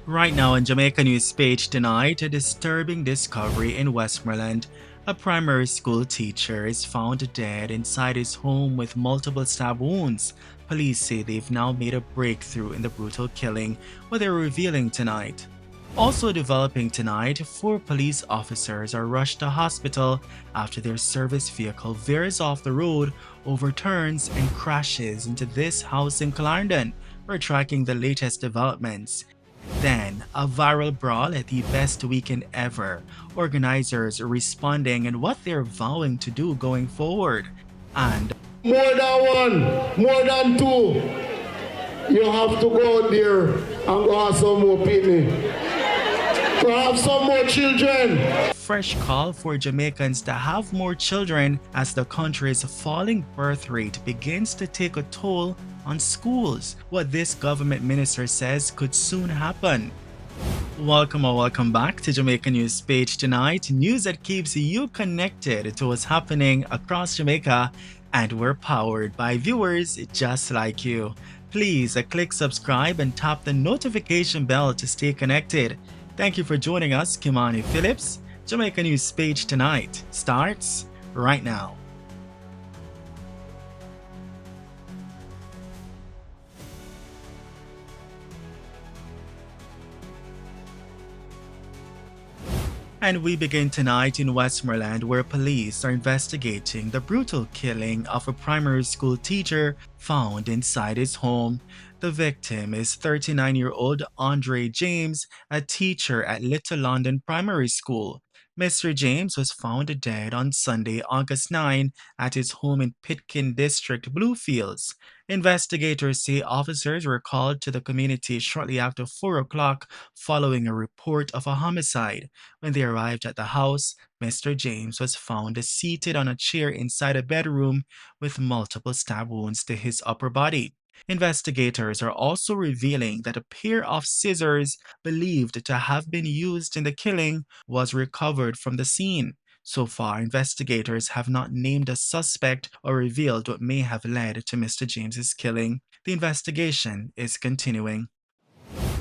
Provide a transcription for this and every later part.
Right now on Jamaica News Page tonight, a disturbing discovery in Westmoreland. A primary school teacher is found dead inside his home with multiple stab wounds. Police say they've now made a breakthrough in the brutal killing, what they're revealing tonight. Also developing tonight, 4 police officers are rushed to hospital after their service vehicle veers off the road, overturns, and crashes into this house in Clarendon. We're tracking the latest developments. Then, a viral brawl at the best weekend ever. Organizers responding and what they're vowing to do going forward. And more than one, more than two. You have to go out there and go have some more people. To have some more children. fresh call for Jamaicans to have more children as the country's falling birth rate begins to take a toll on schools. What this government minister says could soon happen. Welcome or welcome back to Jamaica News Page tonight, news that keeps you connected to what's happening across Jamaica, and we're powered by viewers just like you. Please click subscribe and tap the notification bell to stay connected. Thank you for joining us, Kimani Phillips. Jamaica News Page tonight starts right now. And we begin tonight in Westmoreland, where police are investigating the brutal killing of a primary school teacher found inside his home. The victim is 39-year-old Andre James, a teacher at Little London Primary School. Mr. James was found dead on Sunday, August 9, at his home in Pitkin District, Bluefields. Investigators say officers were called to the community shortly after 4 o'clock following a report of a homicide. When they arrived at the house, Mr. James was found seated on a chair inside a bedroom with multiple stab wounds to his upper body. Investigators are also revealing that a pair of scissors believed to have been used in the killing was recovered from the scene. So far, investigators have not named a suspect or revealed what may have led to Mr. James's killing. The investigation is continuing.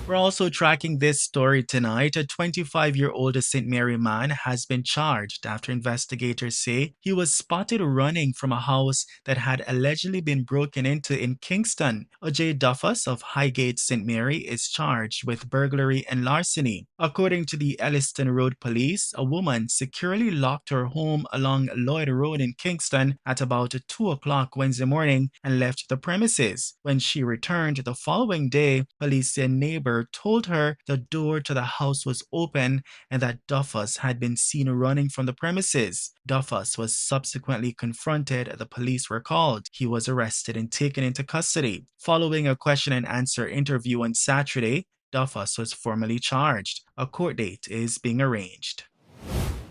We're also tracking this story tonight. A 25-year-old St. Mary man has been charged after investigators say he was spotted running from a house that had allegedly been broken into in Kingston. Ajay Duffus of Highgate St. Mary is charged with burglary and larceny. According to the Elliston Road Police, a woman securely locked her home along Lloyd Road in Kingston at about 2 o'clock Wednesday morning and left the premises. When she returned the following day, police say a neighbor told her the door to the house was open and that Duffus had been seen running from the premises. Duffus was subsequently confronted. The police were called. He was arrested and taken into custody. Following a question and answer interview on Saturday, Duffus was formally charged. A court date is being arranged.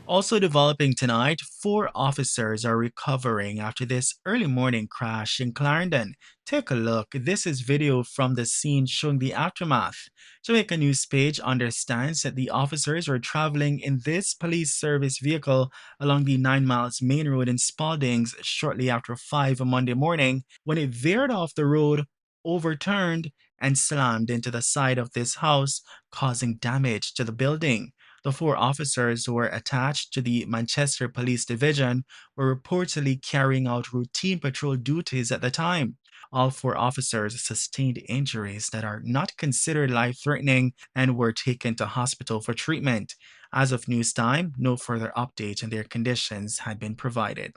Also developing tonight, 4 officers are recovering after this early morning crash in Clarendon. Take a look. This is video from the scene showing the aftermath. Jamaica News Page understands that the officers were traveling in this police service vehicle along the 9 Miles main road in Spaldings shortly after 5 Monday morning when it veered off the road, overturned, and slammed into the side of this house, causing damage to the building. The 4 officers who were attached to the Manchester Police Division were reportedly carrying out routine patrol duties at the time. All 4 officers sustained injuries that are not considered life-threatening and were taken to hospital for treatment. As of news time, no further update on their conditions had been provided.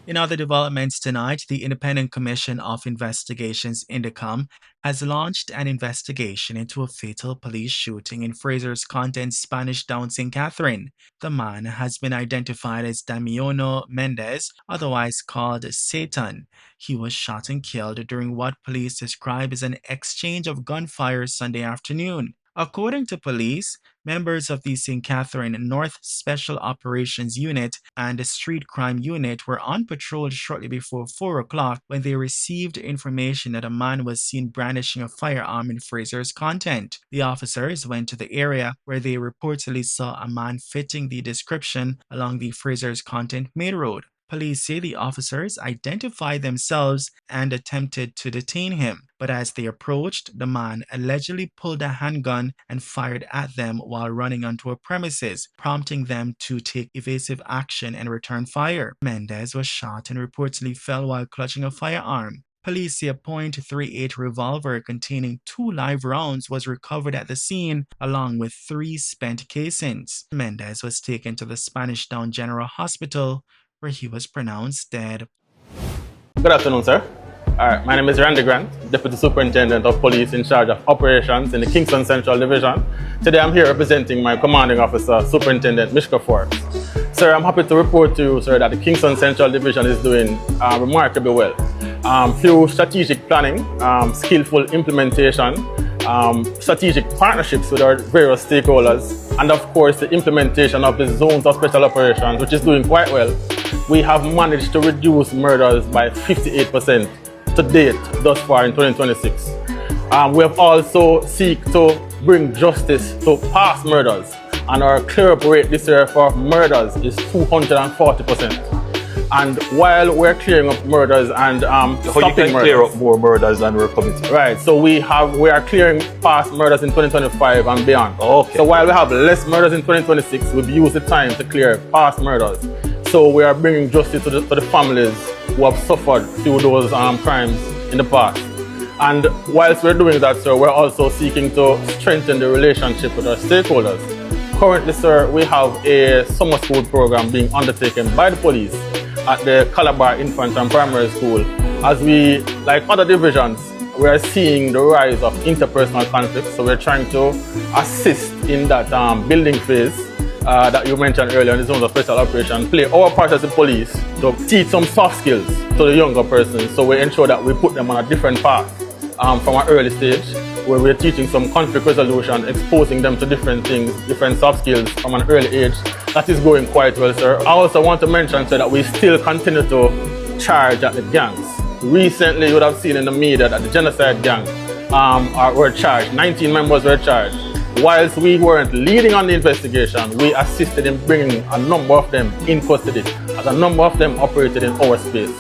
In other developments tonight, the Independent Commission of Investigations INDECOM has launched an investigation into a fatal police shooting in Fraser's Content Spanish Down St. Catherine. The man has been identified as Damiono Mendez, otherwise called Satan. He was shot and killed during what police describe as an exchange of gunfire Sunday afternoon. According to police, members of the St. Catherine North Special Operations Unit and the Street Crime Unit were on patrol shortly before 4 o'clock when they received information that a man was seen brandishing a firearm in Fraser's Content. The officers went to the area where they reportedly saw a man fitting the description along the Fraser's Content main road. Police say the officers identified themselves and attempted to detain him, but as they approached, the man allegedly pulled a handgun and fired at them while running onto a premises, prompting them to take evasive action and return fire. Mendez was shot and reportedly fell while clutching a firearm. Police say a .38 revolver containing 2 live rounds was recovered at the scene, along with 3 spent casings. Mendez was taken to the Spanish Town General Hospital, where he was pronounced dead. Good afternoon, sir. My name is Randy Grant, Deputy Superintendent of Police in charge of operations in the Kingston Central Division. Today I'm here representing my commanding officer, Superintendent Mishka Forbes. Sir, I'm happy to report to you, sir, that the Kingston Central Division is doing remarkably well. Through strategic planning, skillful implementation, strategic partnerships with our various stakeholders, and of course the implementation of the zones of special operations, which is doing quite well, we have managed to reduce murders by 58% to date thus far in 2026. We have also sought to bring justice to past murders, and our clear-up rate this year for murders is 240%. And while we're clearing up murders and stopping murders, clear up more murders than we're committing. Right, so we are clearing past murders in 2025 and beyond. Okay. So while we have less murders in 2026, we've used the time to clear past murders. So we are bringing justice to the families who have suffered through those crimes in the past. And whilst we're doing that, sir, we're also seeking to strengthen the relationship with our stakeholders. Currently, sir, we have a summer school program being undertaken by the police at the Calabar Infant and Primary School. As we, like other divisions, we are seeing the rise of interpersonal conflicts, so we're trying to assist in that building phase that you mentioned earlier in the zones of special operation, play our part as the police to teach some soft skills to the younger persons, so we ensure that we put them on a different path from an early stage, where we're teaching some conflict resolution, exposing them to different things, different soft skills from an early age. That is going quite well, sir. I also want to mention, sir, that we still continue to charge at the gangs. Recently, you would have seen in the media that the genocide gang were charged. 19 members were charged. Whilst we weren't leading on the investigation, we assisted in bringing a number of them in custody, as a number of them operated in our space.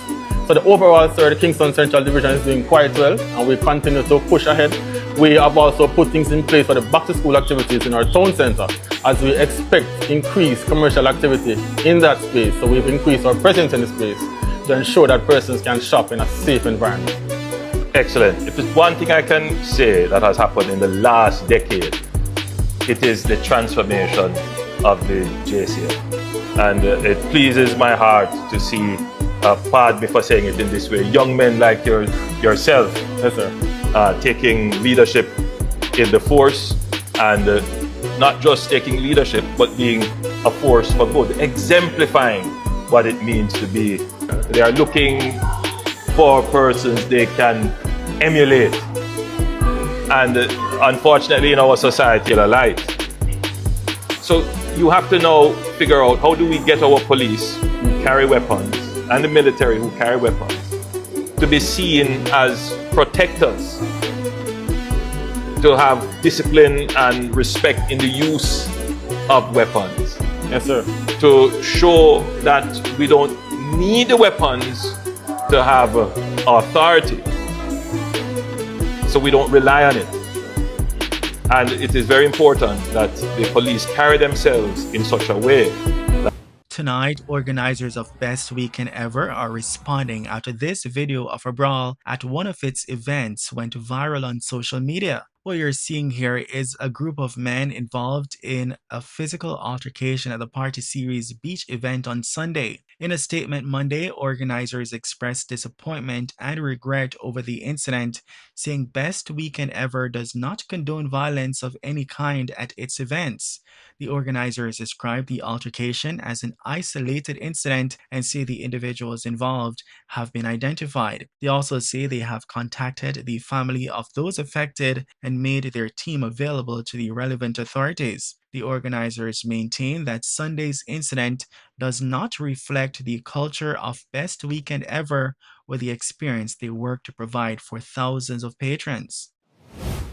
So the overall, sir, the Kingston Central Division is doing quite well, and we continue to push ahead. We have also put things in place for the back-to-school activities in our town centre, as we expect increased commercial activity in that space. So we've increased our presence in the space to ensure that persons can shop in a safe environment. Excellent. If there's one thing I can say that has happened in the last decade, it is the transformation of the JCF. And it pleases my heart to see, pardon me for saying it in this way, young men like yourself, Yes, sir. taking leadership in the force, and not just taking leadership, but being a force for good, exemplifying what it means to be. They are looking for persons they can emulate. And unfortunately, in our society, they're light. So you have to now figure out, how do we get our police who carry weapons and the military who carry weapons to be seen as protectors, to have discipline and respect in the use of weapons. Yes, sir. To show that we don't need the weapons to have authority, so we don't rely on it. And it is very important that the police carry themselves in such a way. Tonight, organizers of Best Weekend Ever are responding after this video of a brawl at one of its events went viral on social media. What you're seeing here is a group of men involved in a physical altercation at the Party Series beach event on Sunday. In a statement Monday, organizers expressed disappointment and regret over the incident, saying Best Weekend Ever does not condone violence of any kind at its events. The organizers described the altercation as an isolated incident and say the individuals involved have been identified. They also say they have contacted the family of those affected and made their team available to the relevant authorities. The organizers maintain that Sunday's incident does not reflect the culture of Best Weekend Ever or the experience they work to provide for thousands of patrons.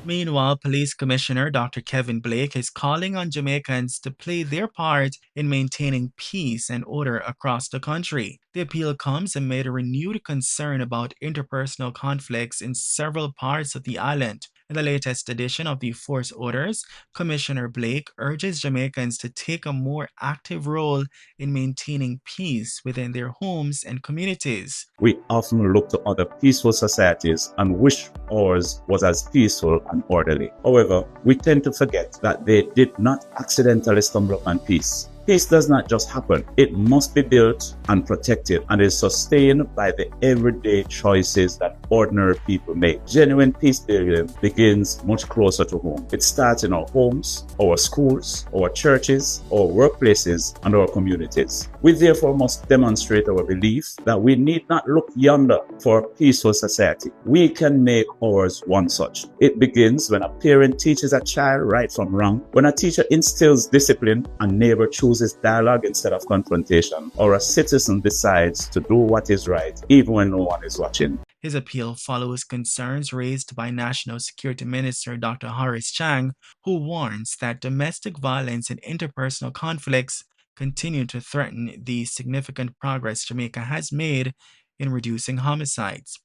Meanwhile, Police Commissioner Dr. Kevin Blake is calling on Jamaicans to play their part in maintaining peace and order across the country. The appeal comes amid a renewed concern about interpersonal conflicts in several parts of the island. In the latest edition of the Force Orders, Commissioner Blake urges Jamaicans to take a more active role in maintaining peace within their homes and communities. We often look to other peaceful societies and wish ours was as peaceful and orderly. However, we tend to forget that they did not accidentally stumble upon peace. Peace does not just happen. It must be built and protected and is sustained by the everyday choices that ordinary people make. Genuine peace building begins much closer to home. It starts in our homes, our schools, our churches, our workplaces, and our communities. We therefore must demonstrate our belief that we need not look yonder for a peaceful society. We can make ours one such. It begins when a parent teaches a child right from wrong, when a teacher instills discipline, a neighbor chooses dialogue instead of confrontation, or a citizen decides to do what is right even when no one is watching. His appeal follows concerns raised by National Security Minister Dr. Horace Chang, who warns that domestic violence and interpersonal conflicts continue to threaten the significant progress Jamaica has made in reducing homicides.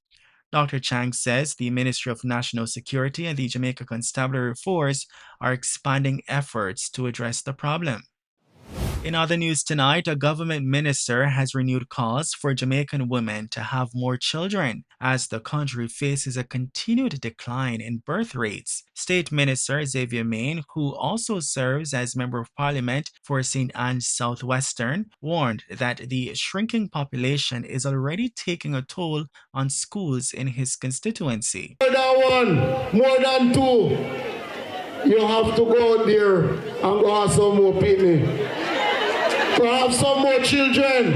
Dr. Chang says the Ministry of National Security and the Jamaica Constabulary Force are expanding efforts to address the problem. In other news tonight, a government minister has renewed calls for Jamaican women to have more children as the country faces a continued decline in birth rates. State Minister Xavier Main, who also serves as Member of Parliament for St. Anne's Southwestern, warned that the shrinking population is already taking a toll on schools in his constituency. More than one, more than two. You have to go out there and go have some more picnic. To have some more children.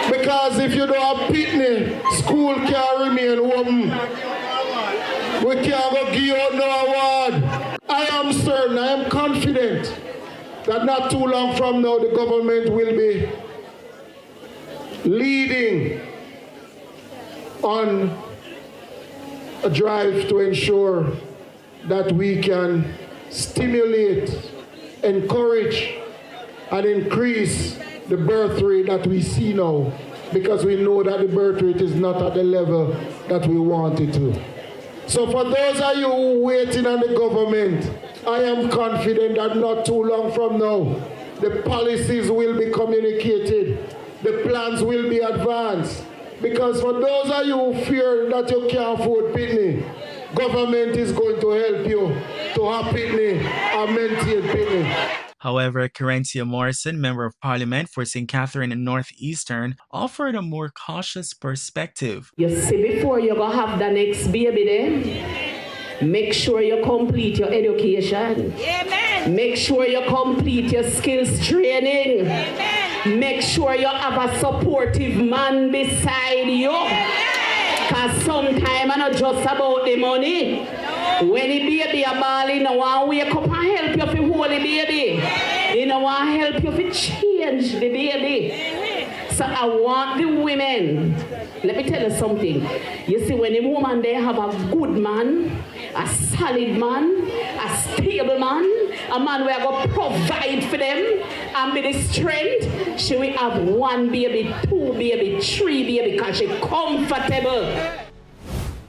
Because if you don't have picnic, school can't remain open. We can't go give out no award. I am certain, I am confident that not too long from now the government will be leading on a drive to ensure that we can stimulate, encourage, and increase the birth rate that we see now, because we know that the birth rate is not at the level that we want it to. So for those of you waiting on the government, I am confident that not too long from now, the policies will be communicated, the plans will be advanced. Because for those of you who fear that you can't afford picnic, government is going to help you to have picnic and maintain picnic. However, Kerentia Morrison, Member of Parliament for St. Catherine and Northeastern, offered a more cautious perspective. You see, before you go have the next baby then, make sure you complete your education. Amen. Make sure you complete your skills training. Amen. Make sure you have a supportive man beside you. Because sometimes it's not just about the money. When the baby is balling, you want to wake up and help you to hold the baby. You know, want to help you to change the baby. So I want the women, let me tell you something. You see, when a woman, they have a good man, a solid man, a stable man, a man who will provide for them and be the strength, she will have one baby, two baby, three baby, because she's comfortable.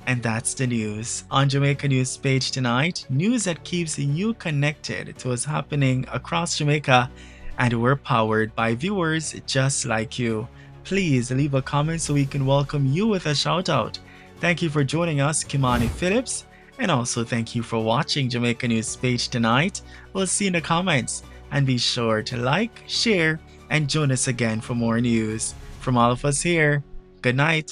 And that's the news. On Jamaica News Page tonight, news that keeps you connected to what's happening across Jamaica, and we're powered by viewers just like you. Please leave a comment so we can welcome you with a shout out. Thank you for joining us, Kimani Phillips, and also thank you for watching Jamaica News Page tonight. We'll see you in the comments, and be sure to like, share, and join us again for more news. From all of us here, good night.